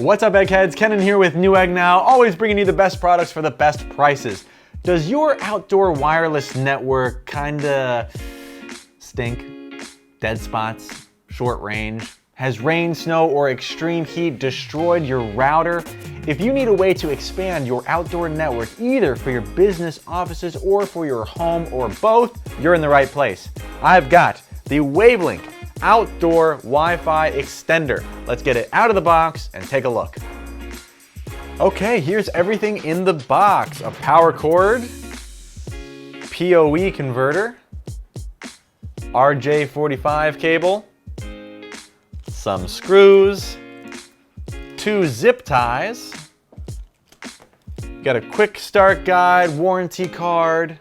What's up, Eggheads? Ken here with Newegg Now, always bringing you the best products for the best prices. Does your outdoor wireless network kinda stink? Dead spots? Short range? Has rain, snow, or extreme heat destroyed your router? If you need a way to expand your outdoor network, either for your business offices or for your home or both, you're in the right place. I've got the WAVLINK Outdoor Wi-Fi Extender. Let's get it out of the box and take a look. Okay, here's everything in the box. A power cord, PoE converter, RJ45 cable, some screws, 2 zip ties, got a quick start guide, warranty card,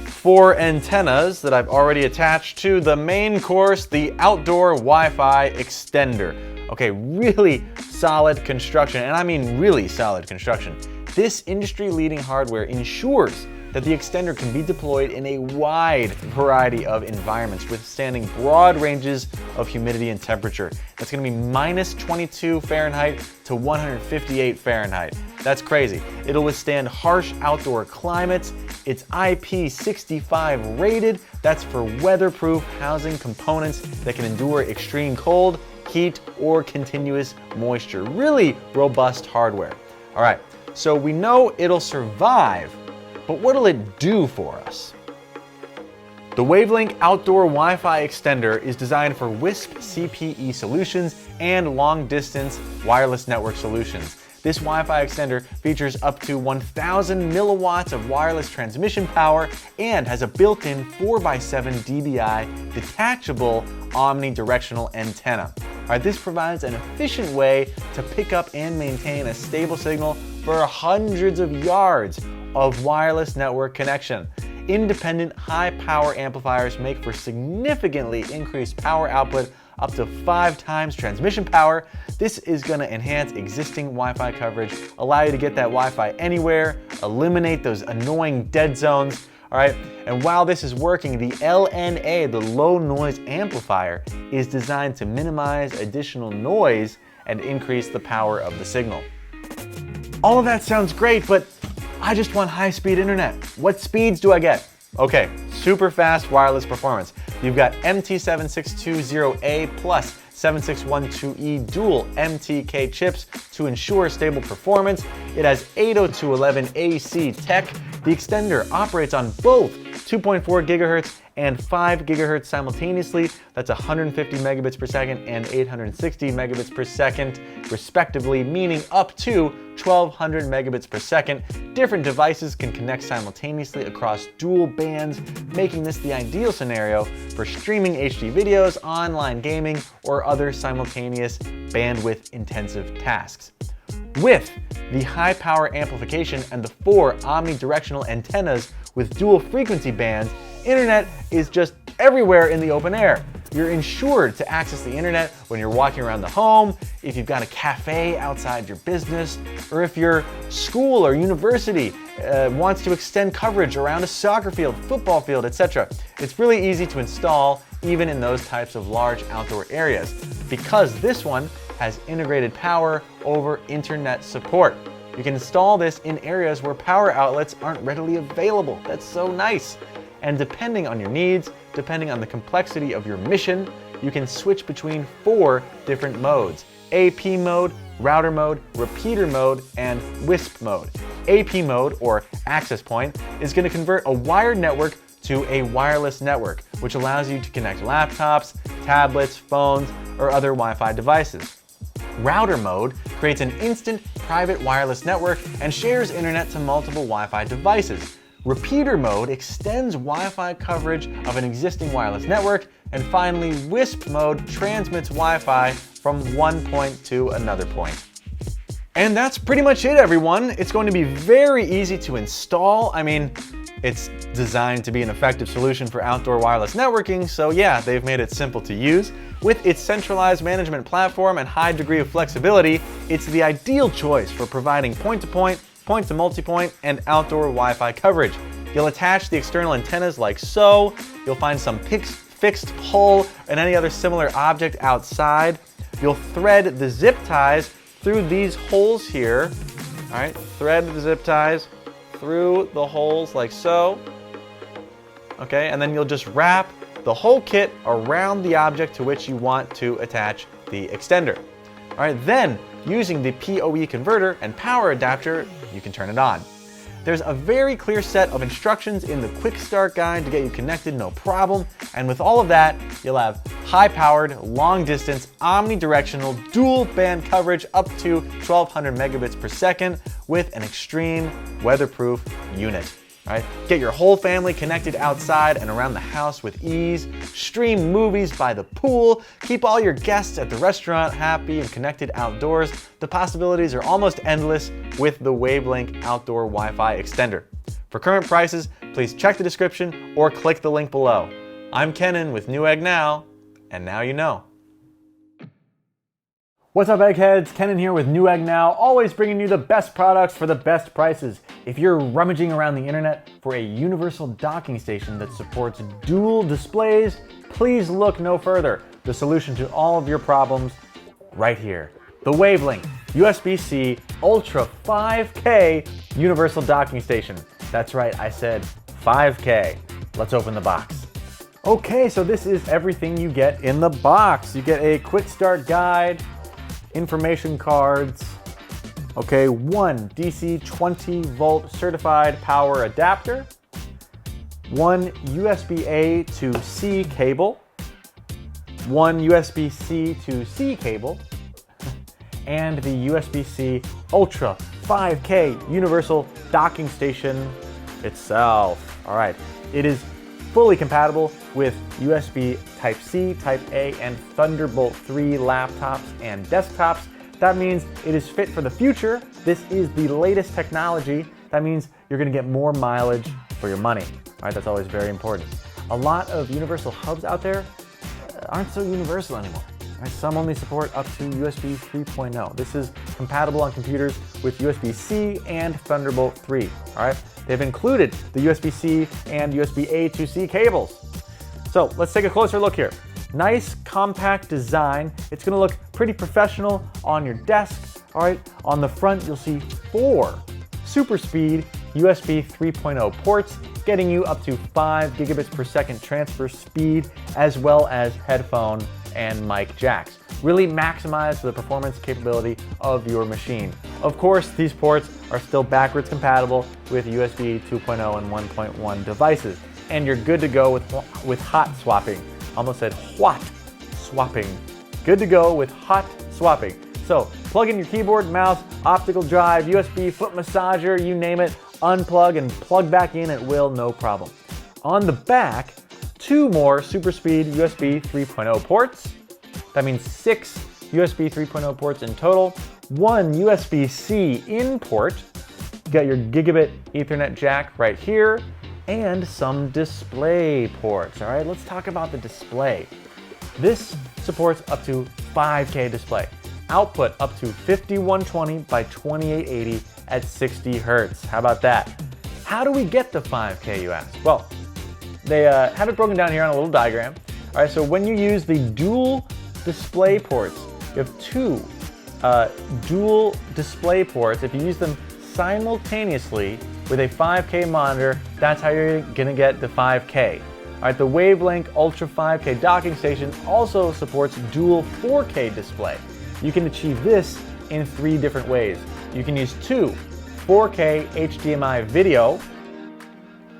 4 antennas that I've already attached to the main course, the Outdoor Wi-Fi Extender. Okay, really solid construction, and I mean really solid construction. This industry-leading hardware ensures that the extender can be deployed in a wide variety of environments, withstanding broad ranges of humidity and temperature. That's gonna be -22 Fahrenheit to 158 Fahrenheit. That's crazy. It'll withstand harsh outdoor climates. It's IP65 rated. That's for weatherproof housing components that can endure extreme cold, heat, or continuous moisture. Really robust hardware. All right, so we know it'll survive, but what'll it do for us? The WAVLINK Outdoor Wi-Fi Extender is designed for WISP CPE solutions and long-distance wireless network solutions. This Wi-Fi extender features up to 1,000 milliwatts of wireless transmission power and has a built-in 4x7 dBi detachable omnidirectional antenna. All right, this provides an efficient way to pick up and maintain a stable signal for hundreds of yards of wireless network connection. Independent high-power amplifiers make for significantly increased power output, up to 5 times transmission power. This is going to enhance existing Wi-Fi coverage, allow you to get that Wi-Fi anywhere, eliminate those annoying dead zones. All right, and while this is working, the LNA, the low noise amplifier, is designed to minimize additional noise and increase the power of the signal. All of that sounds great, but I just want high-speed internet. What speeds do I get? Okay, super fast wireless performance. You've got MT7620A plus 7612E dual MTK chips to ensure stable performance. It has 802.11ac tech. The extender operates on both 2.4 gigahertz and 5 gigahertz simultaneously. That's 150 megabits per second and 860 megabits per second, respectively, meaning up to 1200 megabits per second. Different devices can connect simultaneously across dual bands, making this the ideal scenario for streaming HD videos, online gaming, or other simultaneous bandwidth-intensive tasks. With the high power amplification and the 4 omnidirectional antennas with dual frequency bands, internet is just everywhere in the open air. You're insured to access the internet when you're walking around the home, if you've got a cafe outside your business, or if your school or university wants to extend coverage around a soccer field, football field, etc. It's really easy to install even in those types of large outdoor areas, because this one has integrated power over internet support. You can install this in areas where power outlets aren't readily available. That's so nice. And depending on your needs, depending on the complexity of your mission, you can switch between 4 different modes: AP mode, router mode, repeater mode, and WISP mode. AP mode, or access point, is going to convert a wired network to a wireless network, which allows you to connect laptops, tablets, phones, or other Wi-Fi devices. Router mode creates an instant private wireless network and shares internet to multiple Wi-Fi devices. Repeater mode extends Wi-Fi coverage of an existing wireless network. And finally, WISP mode transmits Wi-Fi from one point to another point. And that's pretty much it, everyone. It's going to be very easy to install. I mean, it's designed to be an effective solution for outdoor wireless networking, so yeah, they've made it simple to use. With its centralized management platform and high degree of flexibility, it's the ideal choice for providing point-to-point, point-to-multipoint, and outdoor Wi-Fi coverage. You'll attach the external antennas like so. You'll find some fixed pole and any other similar object outside. you'll thread the zip ties through these holes here. All right, thread the zip ties through the holes like so. Okay, and then you'll just wrap the whole kit around the object to which you want to attach the extender. All right, then using the PoE converter and power adapter, you can turn it on. There's a very clear set of instructions in the quick start guide to get you connected, no problem. And with all of that, you'll have high-powered, long-distance, omnidirectional, dual-band coverage up to 1200 megabits per second with an extreme weatherproof unit. All right? Get your whole family connected outside and around the house with ease. Stream movies by the pool. Keep all your guests at the restaurant happy and connected outdoors. The possibilities are almost endless with the WAVLINK Outdoor Wi-Fi Extender. For current prices, please check the description or click the link below. I'm Kenan with Newegg Now, and now you know. What's up, Eggheads? Kenan here with Newegg Now, always bringing you the best products for the best prices. If you're rummaging around the internet for a universal docking station that supports dual displays, please look no further. The solution to all of your problems right here. The WAVLINK USB-C Ultra 5K universal docking station. That's right, I said 5K. Let's open the box. Okay, so this is everything you get in the box. You get a quick start guide, information cards, okay, one DC 20 volt certified power adapter, one USB-A to C cable, one USB-C to C cable, and the USB-C Ultra 5K universal docking station itself. All right, it is fully compatible with USB Type-C, Type-A, and Thunderbolt 3 laptops and desktops. That means it is fit for the future. This is the latest technology. That means you're gonna get more mileage for your money. All right, that's always very important. A lot of universal hubs out there aren't so universal anymore. Right? Some only support up to USB 3.0. This is compatible on computers with USB-C and Thunderbolt 3. All right, they've included the USB-C and USB-A to C cables. So let's take a closer look here. Nice compact design. It's gonna look pretty professional on your desk. All right, on the front you'll see 4 super speed USB 3.0 ports, getting you up to 5 gigabits per second transfer speed, as well as headphone and mic jacks. Really maximize the performance capability of your machine. Of course, these ports are still backwards compatible with USB 2.0 and 1.1 devices, and you're good to go with hot swapping. Almost said what swapping. Good to go with hot swapping. So plug in your keyboard, mouse, optical drive, USB foot massager, you name it, unplug and plug back in at will, no problem. On the back, 2 more super speed USB 3.0 ports. That means 6 USB 3.0 ports in total, 1 USB-C in port. You got your gigabit Ethernet jack right here, and some display ports. All right, let's talk about the display. This supports up to 5K display. Output up to 5120 by 2880 at 60 Hertz. How about that? How do we get the 5K, you ask? Well, they have it broken down here on a little diagram. All right, so when you use the dual display ports, you have 2 dual display ports. If you use them simultaneously with a 5K monitor, that's how you're gonna get the 5K. All right, the WAVLINK Ultra 5K docking station also supports dual 4K display. You can achieve this in 3 different ways. You can use 2 4K HDMI video,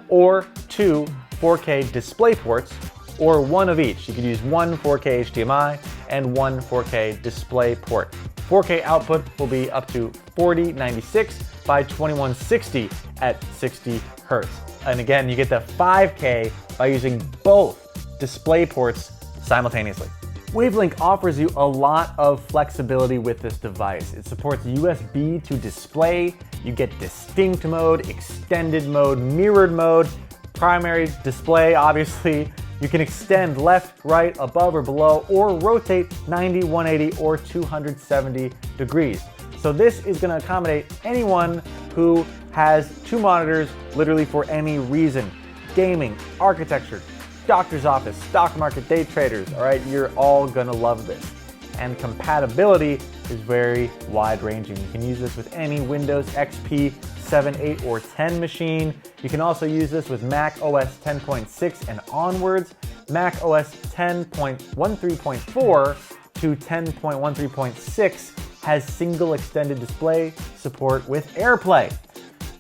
or 2 4K display ports, or 1 of each. You could use 1 4K HDMI and 1 4K display port. 4K output will be up to 4096 by 2160 at 60 Hertz. And again, you get the 5K by using both display ports simultaneously. WAVLINK offers you a lot of flexibility with this device. It supports USB to display. You get distinct mode, extended mode, mirrored mode, primary display, obviously. You can extend left, right, above or below, or rotate 90, 180, or 270 degrees. So this is gonna accommodate anyone who has 2 monitors literally for any reason. Gaming, architecture, doctor's office, stock market, day traders, all right? You're all gonna love this. and compatibility is very wide-ranging. You can use this with any Windows XP 7, 8, or 10 machine. You can also use this with Mac OS 10.6 and onwards, Mac OS 10.13.4 to 10.13.6 has single extended display support with AirPlay.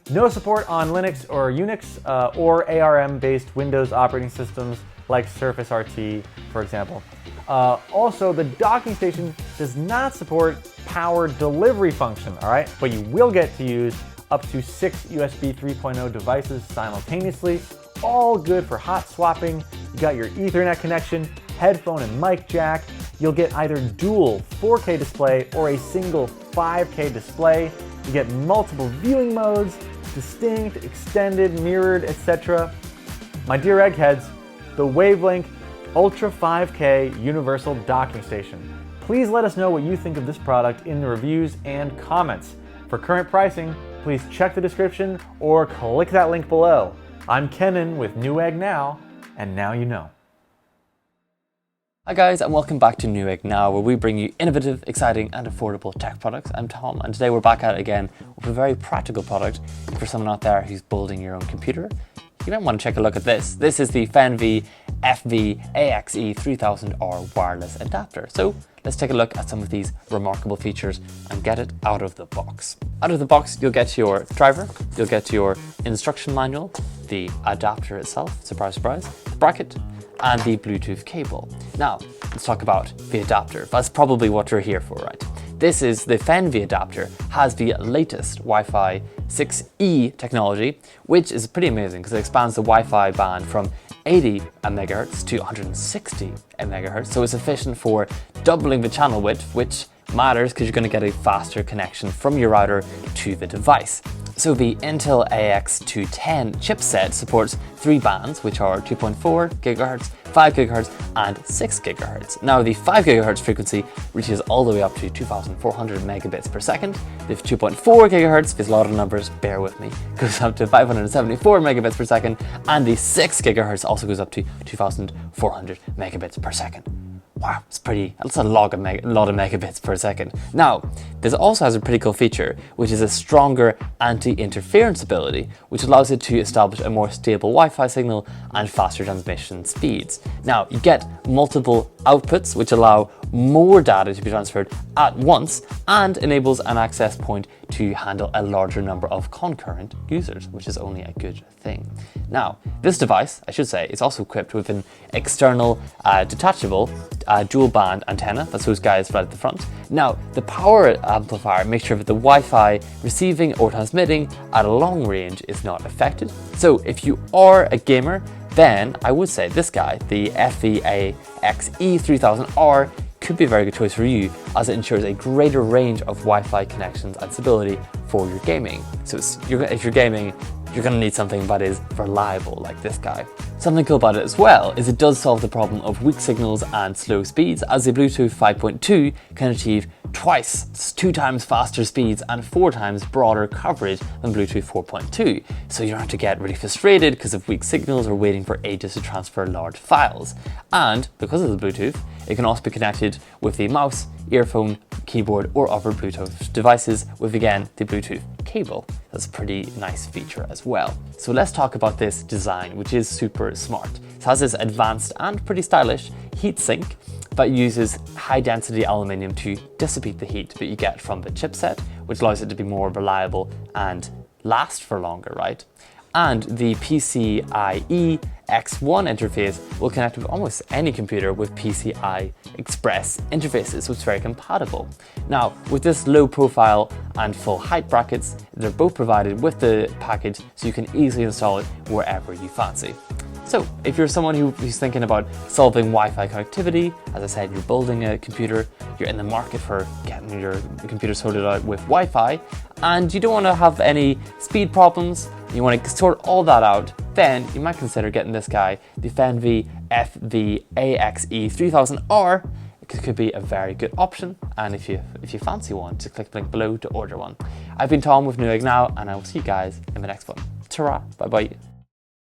No support on Linux or Unix or ARM-based Windows operating systems like Surface RT, for example. Also, the docking station does not support power delivery function, all right? But you will get to use up to 6 USB 3.0 devices simultaneously, all good for hot swapping. You got your Ethernet connection, headphone and mic jack. You'll get either dual 4K display or a single 5K display. You get multiple viewing modes, distinct, extended, mirrored, etc. My dear Eggheads, the Wavlink Ultra 5K Universal Docking Station. Please let us know what you think of this product in the reviews and comments. For current pricing, please check the description or click that link below. I'm Kenan with Newegg Now, and now you know. Hi guys, and welcome back to Newegg Now, where we bring you innovative, exciting and affordable tech products. I'm Tom, and today we're back at it again with a very practical product for someone out there who's building your own computer. You might want to take a look at this. This is the fenvi FV-AX3000R Wireless Adapter. So let's take a look at some of these remarkable features and get it out of the box. Out of the box, you'll get your driver, you'll get your instruction manual, the adapter itself, surprise, surprise, the bracket, and the Bluetooth cable. Now, let's talk about the adapter. That's probably what you're here for, right? This is the fenvi adapter, has the latest Wi-Fi 6E technology, which is pretty amazing because it expands the Wi-Fi band from 80 MHz to 160 MHz. So it's efficient for doubling the channel width, which matters because you're going to get a faster connection from your router to the device. So the Intel AX210 chipset supports 3 bands, which are 2.4 GHz, 5 GHz, and 6 GHz. Now the 5 GHz frequency reaches all the way up to 2,400 megabits per second. The 2.4 GHz, there's a lot of numbers, bear with me, goes up to 574 megabits per second, and the 6 GHz also goes up to 2,400 megabits per second. Wow, that's a lot of megabits per second. Now, this also has a pretty cool feature, which is a stronger anti-interference ability, which allows it to establish a more stable Wi-Fi signal and faster transmission speeds. Now, you get multiple outputs, which allow more data to be transferred at once and enables an access point to handle a larger number of concurrent users, which is only a good thing. Now, this device, I should say, is also equipped with an external detachable dual band antenna. That's those guys right at the front. Now, the power amplifier makes sure that the Wi-Fi receiving or transmitting at a long range is not affected. So if you are a gamer, then I would say this guy, the FV-AX3000R, could be a very good choice for you, as it ensures a greater range of Wi-Fi connections and stability for your gaming. So if you're gaming, you're going to need something that is reliable like this guy. Something cool about it as well is it does solve the problem of weak signals and slow speeds, as the Bluetooth 5.2 can achieve 2 times faster speeds and 4 times broader coverage than Bluetooth 4.2. So you don't have to get really frustrated because of weak signals or waiting for ages to transfer large files. And because of the Bluetooth, it can also be connected with the mouse, earphone, keyboard, or other Bluetooth devices with, again, the Bluetooth cable. That's a pretty nice feature as well. So let's talk about this design, which is super smart. It has this advanced and pretty stylish heatsink that uses high density aluminium to dissipate the heat that you get from the chipset, which allows it to be more reliable and last for longer, right? And the PCIe X1 interface will connect with almost any computer with PCI Express interfaces, so it's very compatible. Now, with this low profile and full height brackets, they're both provided with the package, so you can easily install it wherever you fancy. So if you're someone who's thinking about solving Wi-Fi connectivity, as I said, you're building a computer, you're in the market for getting your computer sorted out with Wi-Fi, and you don't want to have any speed problems, you want to sort all that out, then you might consider getting this guy, the fenvi FV-AX3000R. It could be a very good option, and if you fancy one, just click the link below to order one. I've been Tom with Newegg Now, and I will see you guys in the next one. Ta-ra, bye-bye.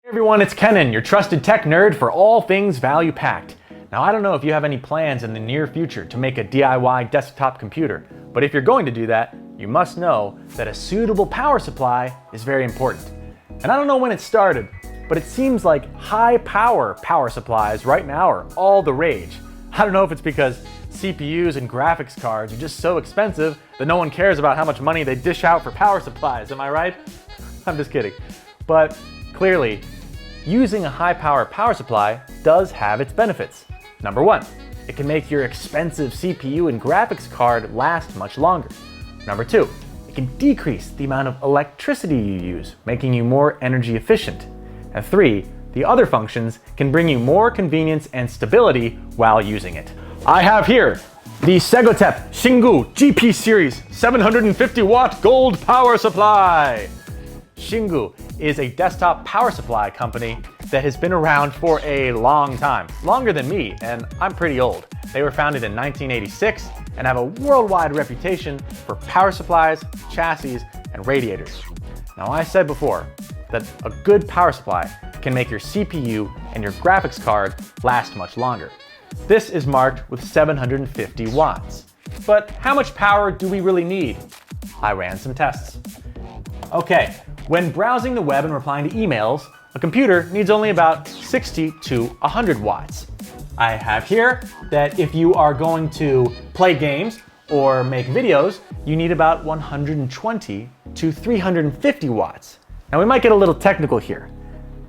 Hey everyone, it's Kenan, your trusted tech nerd for all things value-packed. Now, I don't know if you have any plans in the near future to make a DIY desktop computer, but if you're going to do that, you must know that a suitable power supply is very important. And I don't know when it started, but it seems like high power supplies right now are all the rage. I don't know if it's because CPUs and graphics cards are just so expensive that no one cares about how much money they dish out for power supplies, am I right? I'm just kidding. But clearly, using a high power supply does have its benefits. Number one, it can make your expensive CPU and graphics card last much longer. Number two, it can decrease the amount of electricity you use, making you more energy efficient. And three, the other functions can bring you more convenience and stability while using it. I have here the Segotep Xinggu GP Series 750 watt gold power supply. Xinggu is a desktop power supply company that has been around for a long time, longer than me, and I'm pretty old. They were founded in 1986 and have a worldwide reputation for power supplies, chassis, and radiators. Now, I said before that a good power supply can make your CPU and your graphics card last much longer. This is marked with 750 watts. But how much power do we really need? I ran some tests. Okay, when browsing the web and replying to emails, a computer needs only about 60 to 100 watts. I have here that if you are going to play games or make videos, you need about 120 to 350 watts. Now, we might get a little technical here,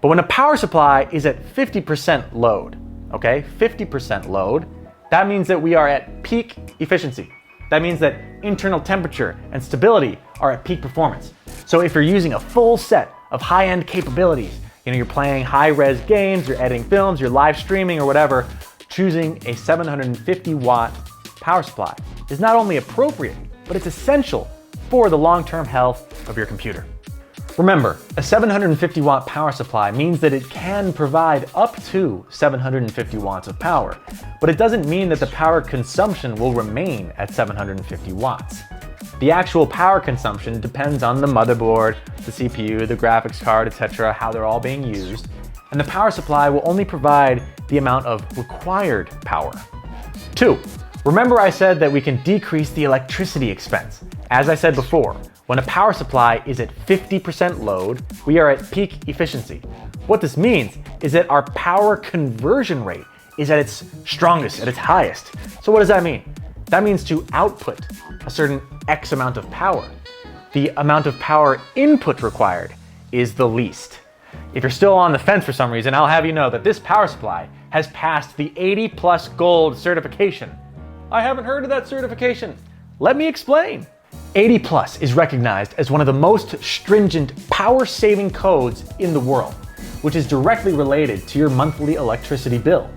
but when a power supply is at 50% load, okay, 50% load, that means that we are at peak efficiency. That means that internal temperature and stability are at peak performance. So if you're using a full set of high-end capabilities, you're playing high-res games, you're editing films, you're live streaming or whatever, choosing a 750 watt power supply is not only appropriate, but it's essential for the long-term health of your computer. Remember, a 750 watt power supply means that it can provide up to 750 watts of power, but it doesn't mean that the power consumption will remain at 750 watts. The actual power consumption depends on the motherboard, the CPU, the graphics card, etc., how they're all being used, and the power supply will only provide the amount of required power. 2. Remember I said that we can decrease the electricity expense. As I said before, when a power supply is at 50% load, we are at peak efficiency. What this means is that our power conversion rate is at its strongest, at its highest. So what does that mean? That means to output a certain X amount of power, the amount of power input required is the least. If you're still on the fence for some reason, I'll have you know that this power supply has passed the 80+ gold certification. I haven't heard of that certification. Let me explain. 80+ is recognized as one of the most stringent power-saving codes in the world, which is directly related to your monthly electricity bill.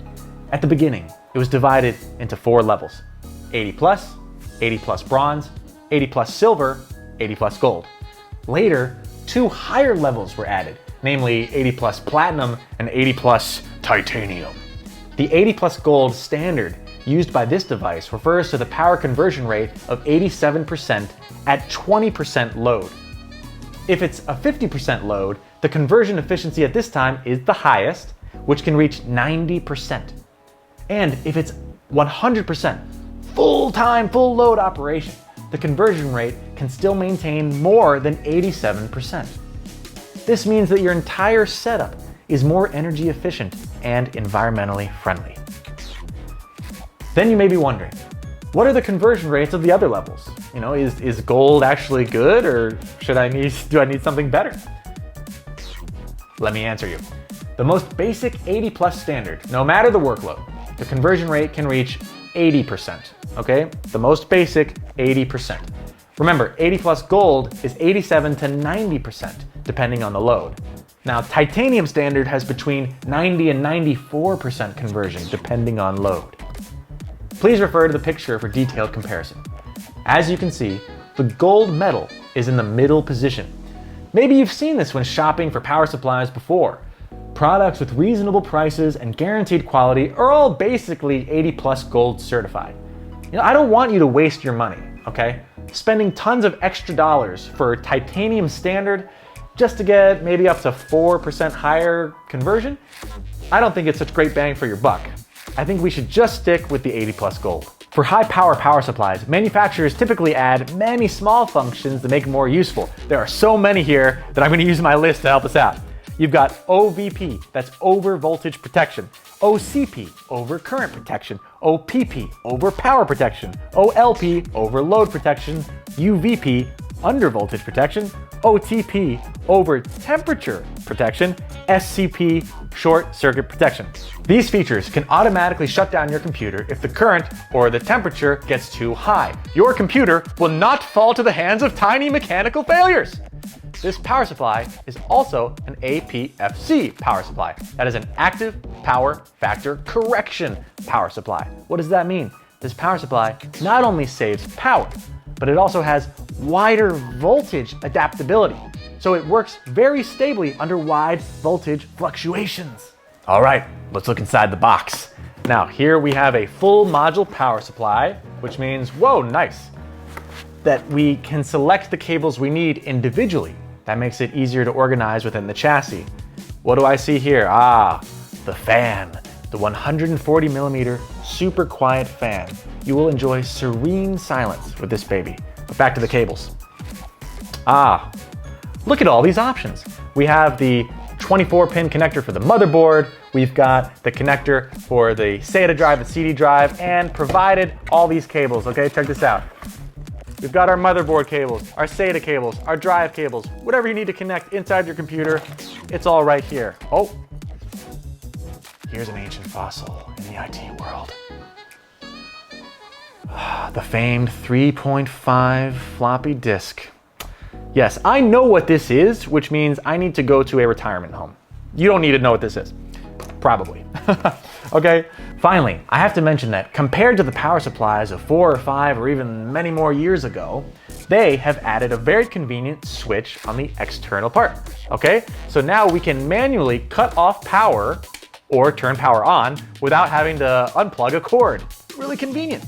At the beginning, it was divided into 4 levels: 80+, 80+ bronze, 80+ silver, 80+ gold. Later, 2 higher levels were added, namely 80+ platinum and 80+ titanium. The 80+ gold standard used by this device refers to the power conversion rate of 87% at 20% load. If it's a 50% load, the conversion efficiency at this time is the highest, which can reach 90%. And if it's 100% full-time, full load operation, the conversion rate can still maintain more than 87%. This means that your entire setup is more energy efficient and environmentally friendly. Then you may be wondering, what are the conversion rates of the other levels? Is gold actually good, or do I need something better? Let me answer you. The most basic 80+ standard, no matter the workload, the conversion rate can reach 80%, okay? The most basic, 80%. Remember, 80+ gold is 87 to 90%, depending on the load. Now, titanium standard has between 90 and 94% conversion, depending on load. Please refer to the picture for detailed comparison. As you can see, the gold metal is in the middle position. Maybe you've seen this when shopping for power supplies before. Products with reasonable prices and guaranteed quality are all basically 80+ gold certified. I don't want you to waste your money, okay? Spending tons of extra dollars for titanium standard just to get maybe up to 4% higher conversion, I don't think it's such great bang for your buck. I think we should just stick with the 80 plus gold. For high power supplies, manufacturers typically add many small functions to make them more useful. There are so many here that I'm going to use my list to help us out. You've got OVP, that's over voltage protection, OCP, over current protection, OPP, over power protection, OLP, over load protection, UVP, under voltage protection, OTP, over temperature protection, SCP, short circuit protection. These features can automatically shut down your computer if the current or the temperature gets too high. Your computer will not fall to the hands of tiny mechanical failures. This power supply is also an APFC power supply. That is an active power factor correction power supply. What does that mean? This power supply not only saves power, but it also has wider voltage adaptability. So it works very stably under wide voltage fluctuations. All right, let's look inside the box. Now here we have a full module power supply, which means, whoa, nice, that we can select the cables we need individually. That makes it easier to organize within the chassis. What do I see here? Ah, the fan, the 140 millimeter super quiet fan. You will enjoy serene silence with this baby. But back to the cables. Ah, look at all these options. We have the 24-pin connector for the motherboard. We've got the connector for the SATA drive, the CD drive, and provided all these cables. Okay, check this out. We've got our motherboard cables, our SATA cables, our drive cables, whatever you need to connect inside your computer, it's all right here. Oh, here's an ancient fossil in the IT world. The famed 3.5 floppy disk. Yes, I know what this is, which means I need to go to a retirement home. You don't need to know what this is. Probably. Okay, finally, I have to mention that compared to the power supplies of 4 or 5 or even many more years ago, they have added a very convenient switch on the external part. Okay, so now we can manually cut off power or turn power on without having to unplug a cord. Really convenient.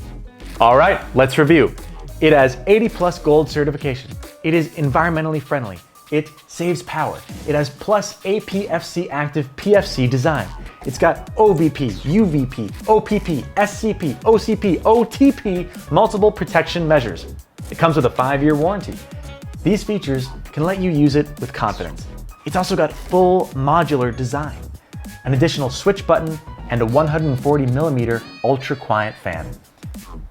All right, let's review. It has 80 plus gold certification. It is environmentally friendly. It saves power. It has plus APFC active PFC design. It's got OVP, UVP, OPP, SCP, OCP, OTP, multiple protection measures. It comes with a 5-year warranty. These features can let you use it with confidence. It's also got full modular design, an additional switch button, and a 140 millimeter ultra quiet fan.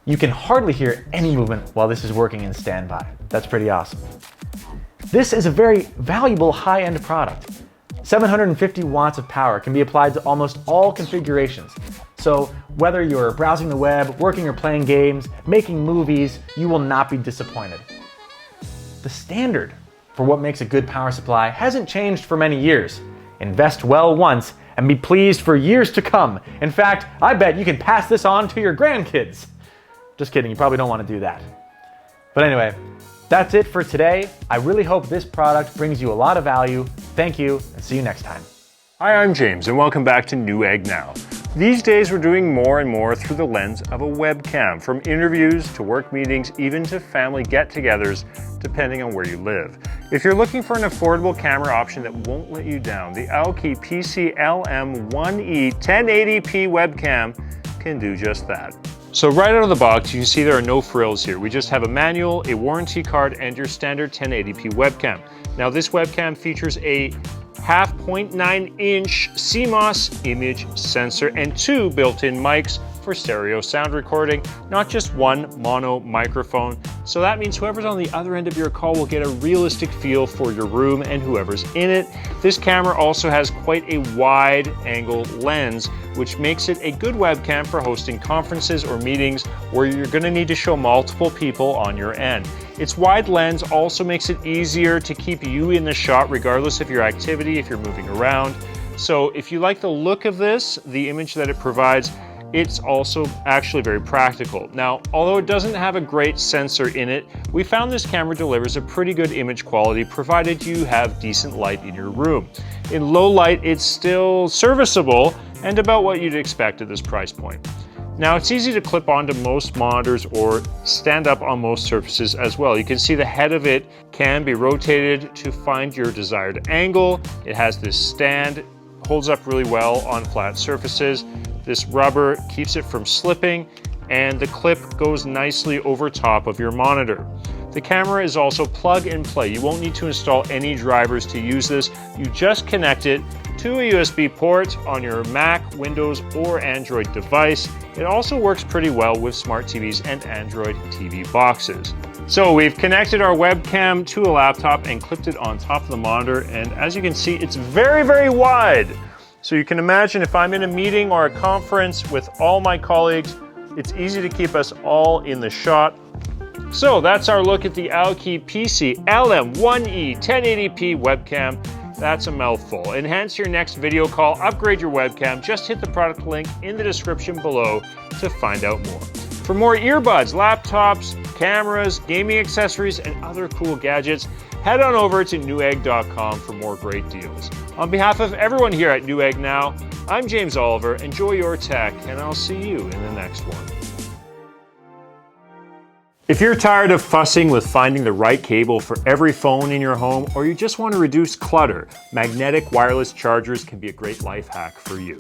You can hardly hear any movement while this is working in standby. That's pretty awesome. This is a very valuable high-end product. 750 watts of power can be applied to almost all configurations. So whether you're browsing the web, working or playing games, making movies, you will not be disappointed. The standard for what makes a good power supply hasn't changed for many years. Invest well once and be pleased for years to come. In fact, I bet you can pass this on to your grandkids. Just kidding, you probably don't want to do that. But anyway, that's it for today. I really hope this product brings you a lot of value. Thank you, and see you next time. Hi, I'm James, and welcome back to Newegg Now. These days, we're doing more and more through the lens of a webcam, from interviews to work meetings, even to family get-togethers, depending on where you live. If you're looking for an affordable camera option that won't let you down, the AUKEY PC-LM1E 1080p webcam can do just that. So right out of the box, you can see there are no frills here. We just have a manual, a warranty card, and your standard 1080p webcam. Now this webcam features a 0.9-inch CMOS image sensor and 2 built-in mics for stereo sound recording, not just one mono microphone. So that means whoever's on the other end of your call will get a realistic feel for your room and whoever's in it. This camera also has quite a wide angle lens, which makes it a good webcam for hosting conferences or meetings where you're going to need to show multiple people on your end. Its wide lens also makes it easier to keep you in the shot regardless of your activity if you're moving around. So if you like the look of this, the image that it provides, it's also actually very practical. Now, although it doesn't have a great sensor in it, we found this camera delivers a pretty good image quality provided you have decent light in your room. In low light, it's still serviceable and about what you'd expect at this price point. Now, it's easy to clip onto most monitors or stand up on most surfaces as well. You can see the head of it can be rotated to find your desired angle. It has this stand holds up really well on flat surfaces. This rubber keeps it from slipping, and the clip goes nicely over top of your monitor. The camera is also plug and play. You won't need to install any drivers to use this. You just connect it to a USB port on your Mac, Windows, or Android device. It also works pretty well with smart TVs and Android TV boxes. So we've connected our webcam to a laptop and clipped it on top of the monitor, and as you can see, it's very, very wide. So you can imagine if I'm in a meeting or a conference with all my colleagues, it's easy to keep us all in the shot. So that's our look at the AUKEY PC-LM1E 1080p webcam. That's a mouthful. Enhance your next video call, upgrade your webcam, just hit the product link in the description below to find out more. For more earbuds, laptops, cameras, gaming accessories, and other cool gadgets, head on over to Newegg.com for more great deals. On behalf of everyone here at Newegg Now, I'm James Oliver. Enjoy your tech, and I'll see you in the next one. If you're tired of fussing with finding the right cable for every phone in your home, or you just want to reduce clutter, magnetic wireless chargers can be a great life hack for you.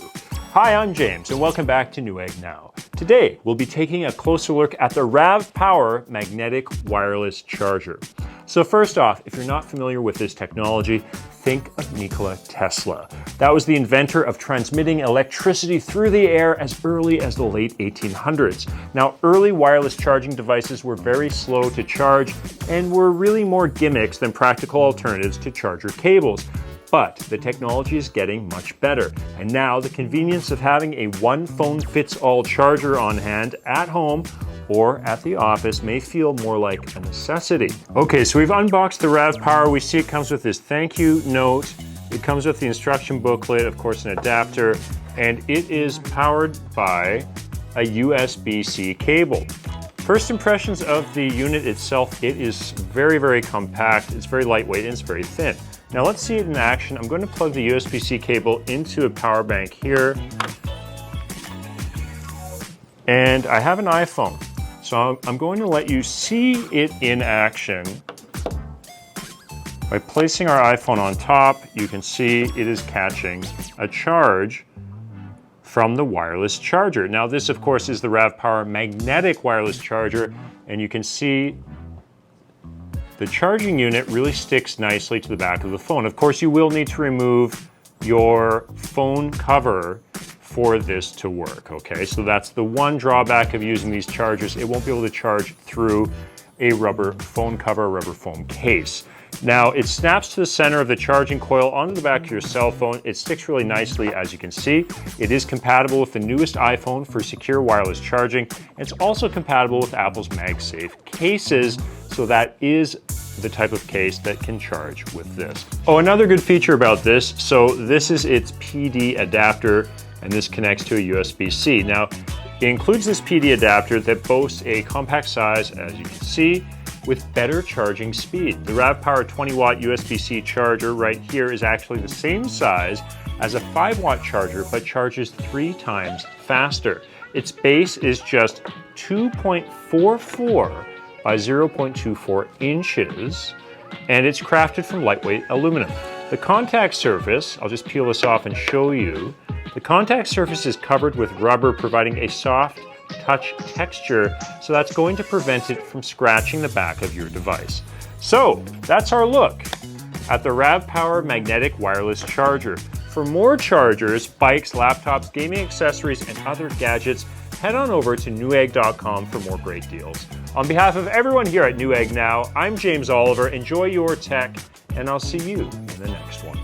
Hi, I'm James, and welcome back to Newegg Now. Today, we'll be taking a closer look at the RAVPower Magnetic Wireless Charger. So first off, if you're not familiar with this technology, think of Nikola Tesla. That was the inventor of transmitting electricity through the air as early as the late 1800s. Now, early wireless charging devices were very slow to charge and were really more gimmicks than practical alternatives to charger cables. But the technology is getting much better, and now the convenience of having a one-phone-fits-all charger on hand at home or at the office may feel more like a necessity. Okay, so we've unboxed the RAVPower. We see it comes with this thank you note. It comes with the instruction booklet, of course, an adapter, and it is powered by a USB-C cable. First impressions of the unit itself, it is very, very compact. It's very lightweight and it's very thin. Now let's see it in action. I'm going to plug the USB-C cable into a power bank here. And I have an iPhone. So I'm going to let you see it in action. By placing our iPhone on top, you can see it is catching a charge from the wireless charger. Now this, of course, is the RAVPower Magnetic Wireless Charger, and you can see the charging unit really sticks nicely to the back of the phone. Of course, you will need to remove your phone cover for this to work, okay? So that's the one drawback of using these chargers. It won't be able to charge through a rubber phone cover, rubber phone case. Now, it snaps to the center of the charging coil onto the back of your cell phone. It sticks really nicely, as you can see. It is compatible with the newest iPhone for secure wireless charging. It's also compatible with Apple's MagSafe cases, so that is the type of case that can charge with this. Oh, another good feature about this, so this is its PD adapter, and this connects to a USB-C. Now, it includes this PD adapter that boasts a compact size, as you can see, with better charging speed. The RAVPower 20-watt USB-C charger right here is actually the same size as a 5-watt charger, but charges 3 times faster. Its base is just 2.44 by 0.24 inches, and it's crafted from lightweight aluminum. The contact surface, I'll just peel this off and show you. The contact surface is covered with rubber, providing a soft touch texture, so that's going to prevent it from scratching the back of your device. So that's our look at the RAVPower Magnetic Wireless Charger. For more chargers, bikes, laptops, gaming accessories, and other gadgets, head on over to Newegg.com for more great deals. On behalf of everyone here at Newegg Now, I'm James Oliver. Enjoy your tech, and I'll see you in the next one.